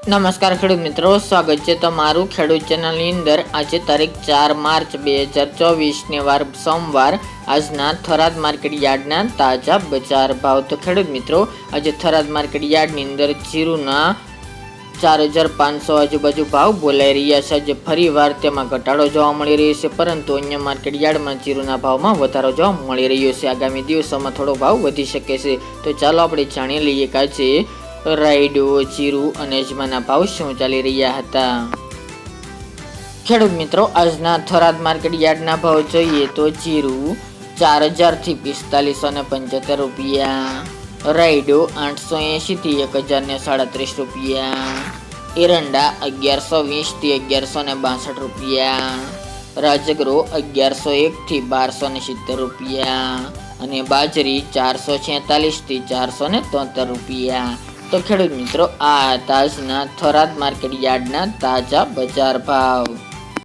નમસ્કાર ખેડૂત મિત્રો, સ્વાગત છે તમારું ખેડૂત ચેનલની અંદર। આજે તારીખ 4 માર્ચ 2024 ને વાર સોમવાર। આજના થરાદ માર્કેટ યાર્ડના તાજા બજાર ભાવ। તો ખેડૂત મિત્રો, આજે થરાદ માર્કેટ યાર્ડની અંદર જીરુના 4500 આજુબાજુ ભાવ બોલાઈ રહ્યા છે। આજે ફરીવાર તેમાં ઘટાડો જોવા મળી રહ્યો છે, પરંતુ અન્ય માર્કેટ યાર્ડમાં જીરુના ભાવમાં વધારો જોવા મળી રહ્યો છે। આગામી દિવસોમાં થોડો ભાવ વધી શકે છે। તો ચાલો આપણે જાણી લઈએ કે આજે રાયડો, જીરું અને અજમાના ભાવ શું ચાલી રહ્યા હતા। ખેડૂત મિત્રો, આજના થરાદ માર્કેટ યાર્ડના ભાવ જોઈએ તો જીરું 4000 થી 4575 રૂપિયા, રાયડો 880 થી 1037 રૂપિયા, એરંડા 1120 થી 1162 રૂપિયા, રાજગરો 1101 થી 1270 રૂપિયા અને બાજરી 446 થી 473 રૂપિયા। તો ખેડૂત મિત્રો, આ તાજના થરાદ માર્કેટ યાર્ડના તાજા બજાર ભાવ।